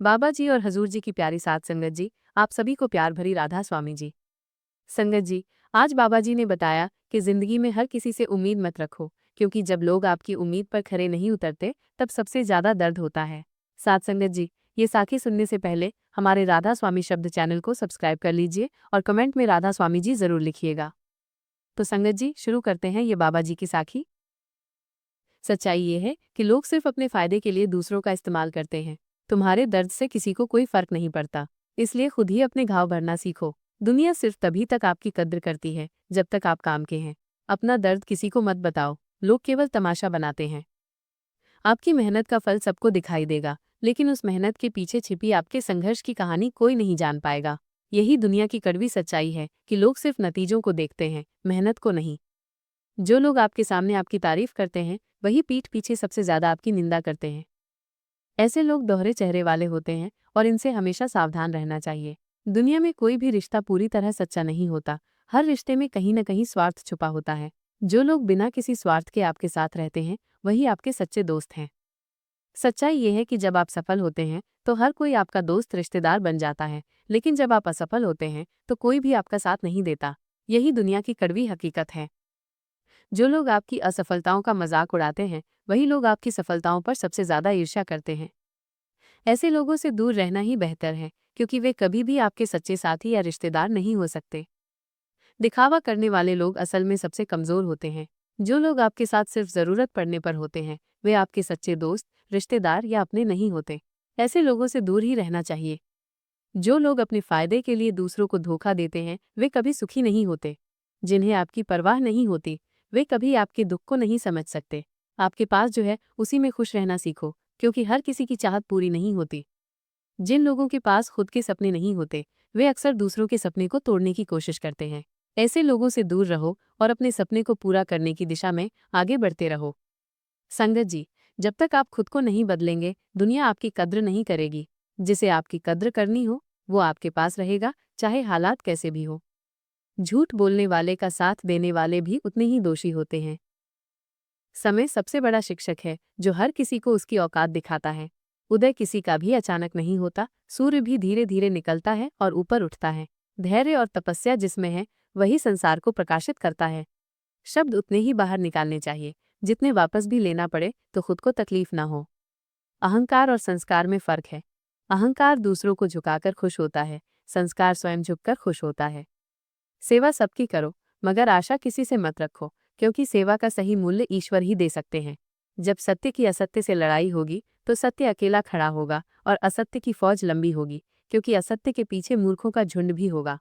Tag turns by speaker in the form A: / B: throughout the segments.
A: बाबा जी और हजूर जी की प्यारी साथ संगत जी, आप सभी को प्यार भरी राधा स्वामी जी। संगत जी, आज बाबा जी ने बताया कि जिंदगी में हर किसी से उम्मीद मत रखो, क्योंकि जब लोग आपकी उम्मीद पर खरे नहीं उतरते तब सबसे ज्यादा दर्द होता है। साथ संगत जी, ये साखी सुनने से पहले हमारे राधा स्वामी शब्द चैनल को सब्सक्राइब कर लीजिए और कमेंट में राधा स्वामी जी जरूर लिखिएगा। तो संगत जी, शुरू करते हैं ये बाबा जी की साखी। सच्चाई ये है कि लोग सिर्फ अपने फायदे के लिए दूसरों का इस्तेमाल करते हैं। तुम्हारे दर्द से किसी को कोई फर्क नहीं पड़ता, इसलिए खुद ही अपने घाव भरना सीखो। दुनिया सिर्फ तभी तक आपकी कद्र करती है जब तक आप काम के हैं। अपना दर्द किसी को मत बताओ, लोग केवल तमाशा बनाते हैं। आपकी मेहनत का फल सबको दिखाई देगा, लेकिन उस मेहनत के पीछे छिपी आपके संघर्ष की कहानी कोई नहीं जान पाएगा। यही दुनिया की कड़वी सच्चाई है कि लोग सिर्फ नतीजों को देखते हैं, मेहनत को नहीं। जो लोग आपके सामने आपकी तारीफ करते हैं, वही पीठ पीछे सबसे ज्यादा आपकी निंदा करते हैं। ऐसे लोग दोहरे चेहरे वाले होते हैं और इनसे हमेशा सावधान रहना चाहिए। दुनिया में कोई भी रिश्ता पूरी तरह सच्चा नहीं होता, हर रिश्ते में कहीं न कहीं स्वार्थ छुपा होता है। जो लोग बिना किसी स्वार्थ के आपके साथ रहते हैं, वही आपके सच्चे दोस्त हैं। सच्चाई ये है कि जब आप सफल होते हैं, तो हर कोई आपका दोस्त रिश्तेदार बन जाता है, लेकिन जब आप असफल होते हैं, तो कोई भी आपका साथ नहीं देता। यही दुनिया की कड़वी हकीकत है। जो लोग आपकी असफलताओं का मजाक उड़ाते हैं, वही लोग आपकी सफलताओं पर सबसे ज्यादा ईर्ष्या करते हैं। ऐसे लोगों से दूर रहना ही बेहतर है, क्योंकि वे कभी भी आपके सच्चे साथी या रिश्तेदार नहीं हो सकते। दिखावा करने वाले लोग असल में सबसे कमजोर होते हैं। जो लोग आपके साथ सिर्फ जरूरत पड़ने पर होते हैं, वे आपके सच्चे दोस्त, रिश्तेदार या अपने नहीं होते। ऐसे लोगों से दूर ही रहना चाहिए। जो लोग अपने फायदे के लिए दूसरों को धोखा देते हैं, वे कभी सुखी नहीं होते। जिन्हें आपकी परवाह नहीं होती, वे कभी आपके दुख को नहीं समझ सकते। आपके पास जो है उसी में खुश रहना सीखो, क्योंकि हर किसी की चाहत पूरी नहीं होती। जिन लोगों के पास खुद के सपने नहीं होते, वे अक्सर दूसरों के सपने को तोड़ने की कोशिश करते हैं। ऐसे लोगों से दूर रहो और अपने सपने को पूरा करने की दिशा में आगे बढ़ते रहो। संगत जी, जब तक आप खुद को नहीं बदलेंगे, दुनिया आपकी कद्र नहीं करेगी। जिसे आपकी कद्र करनी हो, वो आपके पास रहेगा, चाहे हालात कैसे भी हो। झूठ बोलने वाले का साथ देने वाले भी उतने ही दोषी होते हैं। समय सबसे बड़ा शिक्षक है, जो हर किसी को उसकी औकात दिखाता है। उदय किसी का भी अचानक नहीं होता, सूर्य भी धीरे धीरे निकलता है और ऊपर उठता है। धैर्य और तपस्या जिसमें है, वही संसार को प्रकाशित करता है। शब्द उतने ही बाहर निकालने चाहिए, जितने वापस भी लेना पड़े तो खुद को तकलीफ ना हो। अहंकार और संस्कार में फर्क है। अहंकार दूसरों को झुकाकर खुश होता है, संस्कार स्वयं झुककर खुश होता है। सेवा सबकी करो, मगर आशा किसी से मत रखो, क्योंकि सेवा का सही मूल्य ईश्वर ही दे सकते हैं। जब सत्य की असत्य से लड़ाई होगी, तो सत्य अकेला खड़ा होगा और असत्य की फौज लंबी होगी, क्योंकि असत्य के पीछे मूर्खों का झुंड भी होगा।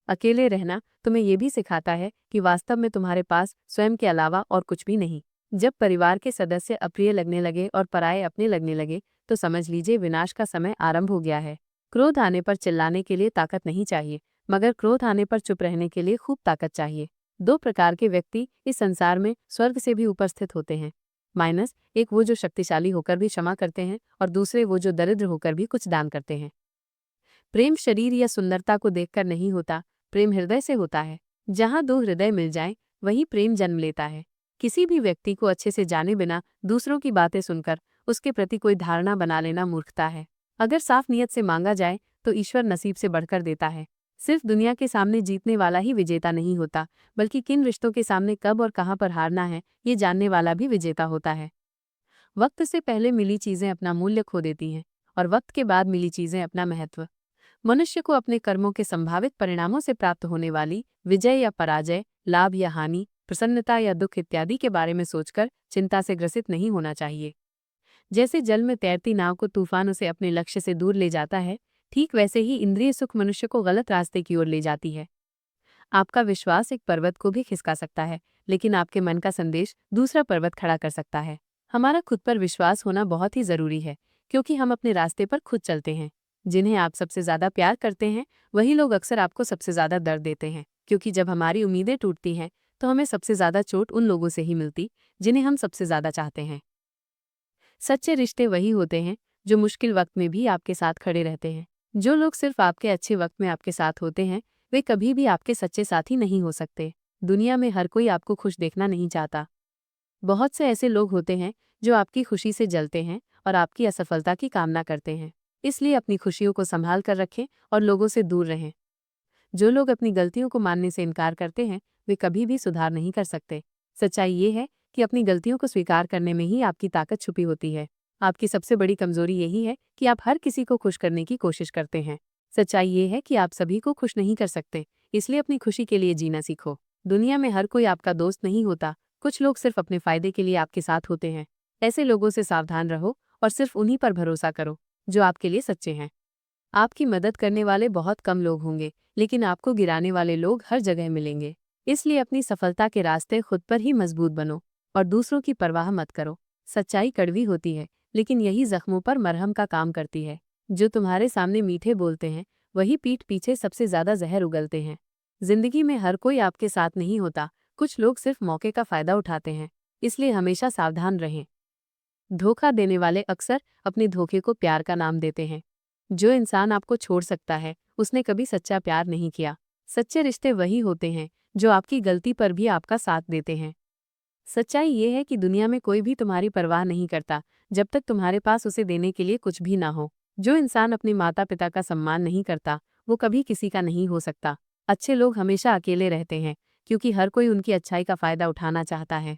A: अकेले रहना तुम्हें ये भी सिखाता है कि वास्तव में तुम्हारे पास स्वयं के अलावा और कुछ भी नहीं। जब परिवार के सदस्य अप्रिय लगने लगे और पराये अपने लगने लगे, तो समझ लीजिए विनाश का समय आरंभ हो गया है। क्रोध आने पर चिल्लाने के लिए ताकत नहीं चाहिए, मगर क्रोध आने पर चुप रहने के लिए खूब ताकत चाहिए। दो प्रकार के व्यक्ति इस संसार में स्वर्ग से भी ऊपर स्थित होते हैं। माइनस एक वो जो शक्तिशाली होकर भी क्षमा करते हैं, और दूसरे वो जो दरिद्र होकर भी कुछ दान करते हैं। प्रेम शरीर या सुंदरता को देखकर नहीं होता, प्रेम हृदय से होता है। जहाँ दो हृदय मिल जाएं, वहीं प्रेम जन्म लेता है। किसी भी व्यक्ति को अच्छे से जाने बिना दूसरों की बातें सुनकर उसके प्रति कोई धारणा बना लेना मूर्खता है। अगर साफ नियत से मांगा जाए तो ईश्वर नसीब से बढ़कर देता है। सिर्फ दुनिया के सामने जीतने वाला ही विजेता नहीं होता, बल्कि किन रिश्तों के सामने कब और कहाँ पर हारना है, ये जानने वाला भी विजेता होता है। वक्त से पहले मिली चीजें अपना मूल्य खो देती हैं, और वक्त के बाद मिली चीजें अपना महत्व। मनुष्य को अपने कर्मों के संभावित परिणामों से प्राप्त होने वाली विजय या पराजय, लाभ या हानि, प्रसन्नता या दुख इत्यादि के बारे में सोचकर चिंता से ग्रसित नहीं होना चाहिए। जैसे जल में तैरती नाव को तूफान उसे अपने लक्ष्य से दूर ले जाता है, ठीक वैसे ही इंद्रिय सुख मनुष्य को गलत रास्ते की ओर ले जाती है। आपका विश्वास एक पर्वत को भी खिसका सकता है, लेकिन आपके मन का संदेश दूसरा पर्वत खड़ा कर सकता है। हमारा खुद पर विश्वास होना बहुत ही जरूरी है, क्योंकि हम अपने रास्ते पर खुद चलते हैं। जिन्हें आप सबसे ज्यादा प्यार करते हैं, वही लोग अक्सर आपको सबसे ज्यादा दर्द देते हैं, क्योंकि जब हमारी उम्मीदें टूटती हैं, तो हमें सबसे ज्यादा चोट उन लोगों से ही मिलती जिन्हें हम सबसे ज्यादा चाहते हैं। सच्चे रिश्ते वही होते हैं जो मुश्किल वक्त में भी आपके साथ खड़े रहते हैं। जो लोग सिर्फ आपके अच्छे वक्त में आपके साथ होते हैं, वे कभी भी आपके सच्चे साथी नहीं हो सकते। दुनिया में हर कोई आपको खुश देखना नहीं चाहता। बहुत से ऐसे लोग होते हैं जो आपकी खुशी से जलते हैं और आपकी असफलता की कामना करते हैं। इसलिए अपनी खुशियों को संभाल कर रखें और लोगों से दूर रहें। जो लोग अपनी गलतियों को मानने से इनकार करते हैं, वे कभी भी सुधार नहीं कर सकते। सच्चाई ये है कि अपनी गलतियों को स्वीकार करने में ही आपकी ताकत छुपी होती है। आपकी सबसे बड़ी कमजोरी यही है कि आप हर किसी को खुश करने की कोशिश करते हैं। सच्चाई ये है कि आप सभी को खुश नहीं कर सकते, इसलिए अपनी खुशी के लिए जीना सीखो। दुनिया में हर कोई आपका दोस्त नहीं होता, कुछ लोग सिर्फ अपने फायदे के लिए आपके साथ होते हैं। ऐसे लोगों से सावधान रहो और सिर्फ उन्हीं पर भरोसा करो जो आपके लिए सच्चे हैं। आपकी मदद करने वाले बहुत कम लोग होंगे, लेकिन आपको गिराने वाले लोग हर जगह मिलेंगे। इसलिए अपनी सफलता के रास्ते खुद पर ही मजबूत बनो और दूसरों की परवाह मत करो। सच्चाई कड़वी होती है, लेकिन यही जख्मों पर मरहम का काम करती है। जो तुम्हारे सामने मीठे बोलते हैं, वही पीठ पीछे सबसे ज्यादा जहर उगलते हैं। जिंदगी में हर कोई आपके साथ नहीं होता, कुछ लोग सिर्फ मौके का फायदा उठाते हैं, इसलिए हमेशा सावधान रहें। धोखा देने वाले अक्सर अपने धोखे को प्यार का नाम देते हैं। जो इंसान आपको छोड़ सकता है, उसने कभी सच्चा प्यार नहीं किया। सच्चे रिश्ते वही होते हैं जो आपकी गलती पर भी आपका साथ देते हैं। सच्चाई ये है कि दुनिया में कोई भी तुम्हारी परवाह नहीं करता, जब तक तुम्हारे पास उसे देने के लिए कुछ भी ना हो। जो इंसान अपने माता पिता का सम्मान नहीं करता, वो कभी किसी का नहीं हो सकता। अच्छे लोग हमेशा अकेले रहते हैं, क्योंकि हर कोई उनकी अच्छाई का फायदा उठाना चाहता है।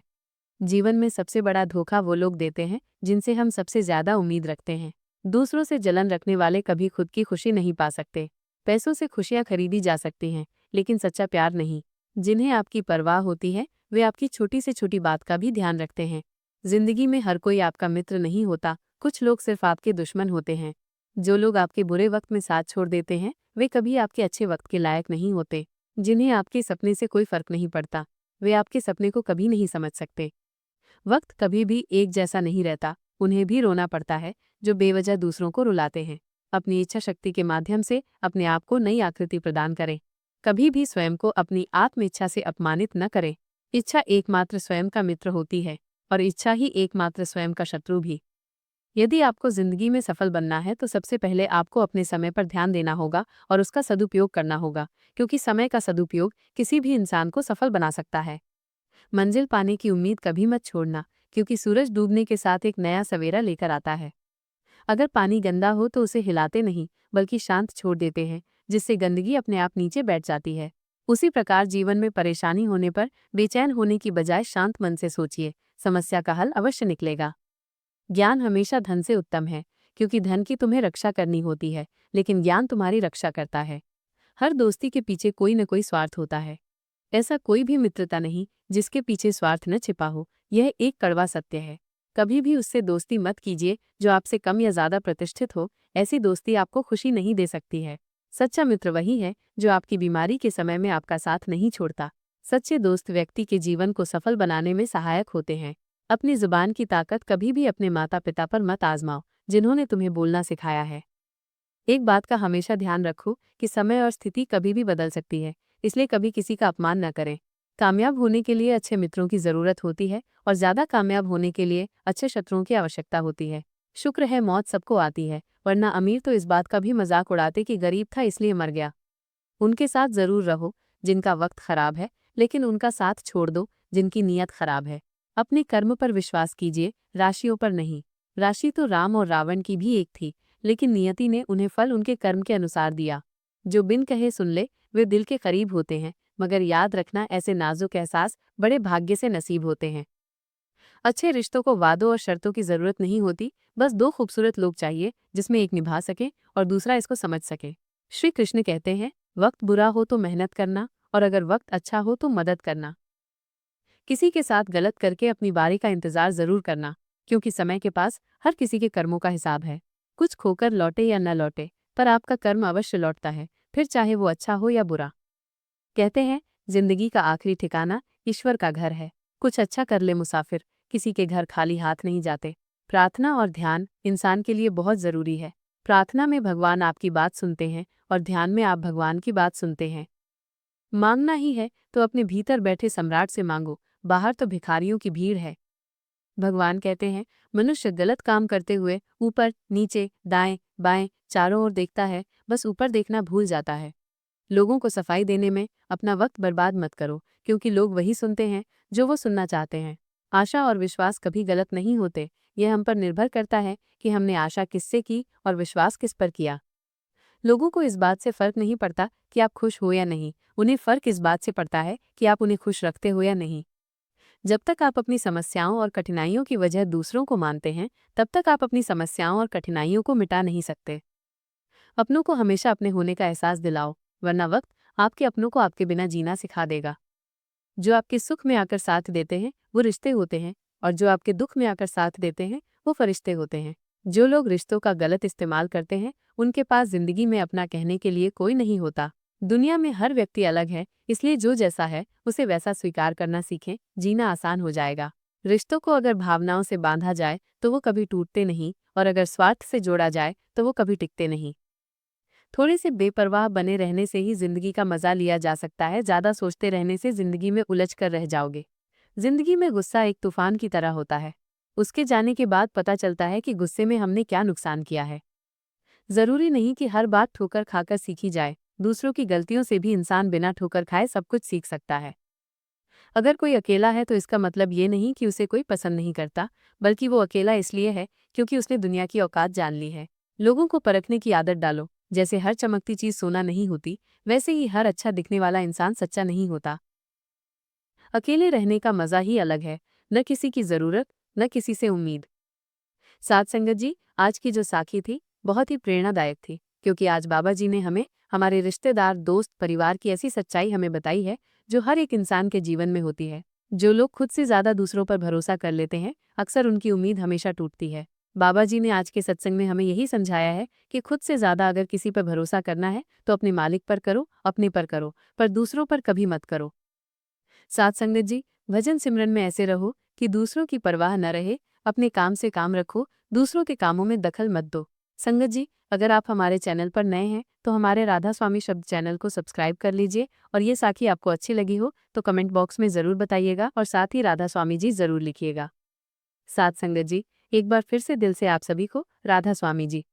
A: जीवन में सबसे बड़ा धोखा वो लोग देते हैं जिनसे हम सबसे ज्यादा उम्मीद रखते हैं। दूसरों से जलन रखने वाले कभी खुद की खुशी नहीं पा सकते। पैसों से खुशियां खरीदी जा सकती हैं, लेकिन सच्चा प्यार नहीं। जिन्हें आपकी परवाह होती है, वे आपकी छोटी से छोटी बात का भी ध्यान रखते हैं। जिंदगी में हर कोई आपका मित्र नहीं होता, कुछ लोग सिर्फ आपके दुश्मन होते हैं। जो लोग आपके बुरे वक्त में साथ छोड़ देते हैं, वे कभी आपके अच्छे वक्त के लायक नहीं होते। जिन्हें आपके सपने से कोई फर्क नहीं पड़ता, वे आपके सपने को कभी नहीं समझ सकते। वक्त कभी भी एक जैसा नहीं रहता, उन्हें भी रोना पड़ता है जो बेवजह दूसरों को रुलाते हैं। अपनी इच्छा शक्ति के माध्यम से अपने आप को नई आकृति प्रदान करें। कभी भी स्वयं को अपनी आत्म इच्छा से अपमानित न करें। इच्छा एकमात्र स्वयं का मित्र होती है और इच्छा ही एकमात्र स्वयं का शत्रु भी। यदि आपको जिंदगी में सफल बनना है तो सबसे पहले आपको अपने समय पर ध्यान देना होगा और उसका सदुपयोग करना होगा, क्योंकि समय का सदुपयोग किसी भी इंसान को सफल बना सकता है। मंजिल पाने की उम्मीद कभी मत छोड़ना, क्योंकि सूरज डूबने के साथ एक नया सवेरा लेकर आता है। अगर पानी गंदा हो तो उसे हिलाते नहीं, बल्कि शांत छोड़ देते हैं, जिससे गंदगी अपने आप नीचे बैठ जाती है। उसी प्रकार जीवन में परेशानी होने पर बेचैन होने की बजाय शांत मन से सोचिए, समस्या का हल अवश्य निकलेगा। ज्ञान हमेशा धन से उत्तम है, क्योंकि धन की तुम्हें रक्षा करनी होती है, लेकिन ज्ञान तुम्हारी रक्षा करता है। हर दोस्ती के पीछे कोई न कोई स्वार्थ होता है। ऐसा कोई भी मित्रता नहीं जिसके पीछे स्वार्थ न छिपा हो, यह एक कड़वा सत्य है। कभी भी उससे दोस्ती मत कीजिए जो आपसे कम या ज्यादा प्रतिष्ठित हो, ऐसी दोस्ती आपको खुशी नहीं दे सकती है। सच्चा मित्र वही है जो आपकी बीमारी के समय में आपका साथ नहीं छोड़ता। सच्चे दोस्त व्यक्ति के जीवन को सफल बनाने में सहायक होते हैं। अपनी जुबान की ताकत कभी भी अपने माता पिता पर मत आजमाओ, जिन्होंने तुम्हें बोलना सिखाया है। एक बात का हमेशा ध्यान रखो कि समय और स्थिति कभी भी बदल सकती है, इसलिए कभी किसी का अपमान न करें। कामयाब होने के लिए अच्छे मित्रों की जरूरत होती है और ज्यादा कामयाब होने के लिए अच्छे शत्रुओं की आवश्यकता होती है। शुक्र है मौत सबको आती है, वरना अमीर तो इस बात का भी मजाक उड़ाते कि गरीब था इसलिए मर गया। उनके साथ जरूर रहो जिनका वक्त खराब है, लेकिन उनका साथ छोड़ दो जिनकी नीयत खराब है। अपने कर्म पर विश्वास कीजिए, राशियों पर नहीं। राशि तो राम और रावण की भी एक थी, लेकिन नियति ने उन्हें फल उनके कर्म के अनुसार दिया। जो बिन कहे सुन ले वे दिल के करीब होते हैं, मगर याद रखना ऐसे नाजुक एहसास बड़े भाग्य से नसीब होते हैं। अच्छे रिश्तों को वादों और शर्तों की जरूरत नहीं होती, बस दो खूबसूरत लोग चाहिए जिसमें एक निभा सके और दूसरा इसको समझ सके। श्री कृष्ण कहते हैं, वक्त बुरा हो तो मेहनत करना और अगर वक्त अच्छा हो तो मदद करना। किसी के साथ गलत करके अपनी बारी का इंतजार जरूर करना, क्योंकि समय के पास हर किसी के कर्मों का हिसाब है। कुछ खोकर लौटे या न लौटे, पर आपका कर्म अवश्य लौटता है, फिर चाहे वो अच्छा हो या बुरा। कहते हैं, जिंदगी का आखिरी ठिकाना ईश्वर का घर है। कुछ अच्छा कर ले मुसाफिर, किसी के घर खाली हाथ नहीं जाते। प्रार्थना और ध्यान इंसान के लिए बहुत जरूरी है। प्रार्थना में भगवान आपकी बात सुनते हैं और ध्यान में आप भगवान की बात सुनते हैं। मांगना ही है तो अपने भीतर बैठे सम्राट से मांगो, बाहर तो भिखारियों की भीड़ है। भगवान कहते हैं, मनुष्य गलत काम करते हुए ऊपर नीचे दाएं बाएं चारों ओर देखता है, बस ऊपर देखना भूल जाता है। लोगों को सफाई देने में अपना वक्त बर्बाद मत करो, क्योंकि लोग वही सुनते हैं जो वो सुनना चाहते हैं। आशा और विश्वास कभी गलत नहीं होते, यह हम पर निर्भर करता है कि हमने आशा किससे की और विश्वास किस पर किया। लोगों को इस बात से फर्क नहीं पड़ता कि आप खुश हो या नहीं, उन्हें फर्क इस बात से पड़ता है कि आप उन्हें खुश रखते हो या नहीं। जब तक आप अपनी समस्याओं और कठिनाइयों की वजह दूसरों को मानते हैं, तब तक आप अपनी समस्याओं और कठिनाइयों को मिटा नहीं सकते। अपनों को हमेशा अपने होने का एहसास दिलाओ, वरना वक्त आपके अपनों को आपके बिना जीना सिखा देगा। जो आपके सुख में आकर साथ देते हैं वो रिश्ते होते हैं, और जो आपके दुख में आकर साथ देते हैं वो फरिश्ते होते हैं। जो लोग रिश्तों का गलत इस्तेमाल करते हैं उनके पास जिंदगी में अपना कहने के लिए कोई नहीं होता। दुनिया में हर व्यक्ति अलग है, इसलिए जो जैसा है उसे वैसा स्वीकार करना सीखें, जीना आसान हो जाएगा। रिश्तों को अगर भावनाओं से बांधा जाए तो वो कभी टूटते नहीं, और अगर स्वार्थ से जोड़ा जाए तो वो कभी टिकते नहीं। थोड़े से बेपरवाह बने रहने से ही जिंदगी का मजा लिया जा सकता है, ज्यादा सोचते रहने से जिंदगी में उलझ कर रह जाओगे। जिंदगी में गुस्सा एक तूफान की तरह होता है, उसके जाने के बाद पता चलता है कि गुस्से में हमने क्या नुकसान किया है। जरूरी नहीं कि हर बात ठोकर खाकर सीखी जाए, दूसरों की गलतियों से भी इंसान बिना ठोकर खाए सब कुछ सीख सकता है। अगर कोई अकेला है तो इसका मतलब ये नहीं कि उसे कोई पसंद नहीं करता, बल्कि वो अकेला इसलिए है क्योंकि उसने दुनिया की औकात जान ली है। लोगों को परखने की आदत डालो, जैसे हर चमकती चीज सोना नहीं होती, वैसे ही हर अच्छा दिखने वाला इंसान सच्चा नहीं होता। अकेले रहने का मजा ही अलग है, न किसी की जरूरत, न किसी से उम्मीद। साथ संगत जी, आज की जो साखी थी बहुत ही प्रेरणादायक थी, क्योंकि आज बाबा जी ने हमें हमारे रिश्तेदार, दोस्त, परिवार की ऐसी सच्चाई हमें बताई है जो हर एक इंसान के जीवन में होती है। जो लोग खुद से ज्यादा दूसरों पर भरोसा कर लेते हैं, अक्सर उनकी उम्मीद हमेशा टूटती है। बाबा जी ने आज के सत्संग में हमें यही समझाया है कि खुद से ज्यादा अगर किसी पर भरोसा करना है तो अपने मालिक पर करो, अपने पर करो, पर दूसरों पर कभी मत करो। साथ संगत जी, भजन सिमरन में ऐसे रहो कि दूसरों की परवाह न रहे, अपने काम से काम रखो, दूसरों के कामों में दखल मत दो। संगत जी, अगर आप हमारे चैनल पर नए हैं तो हमारे राधा स्वामी शब्द चैनल को सब्सक्राइब कर लीजिए, और ये साखी आपको अच्छी लगी हो तो कमेंट बॉक्स में ज़रूर बताइएगा, और साथ ही राधा स्वामी जी ज़रूर लिखिएगा। साथ संगत जी, एक बार फिर से दिल से आप सभी को राधा स्वामी जी।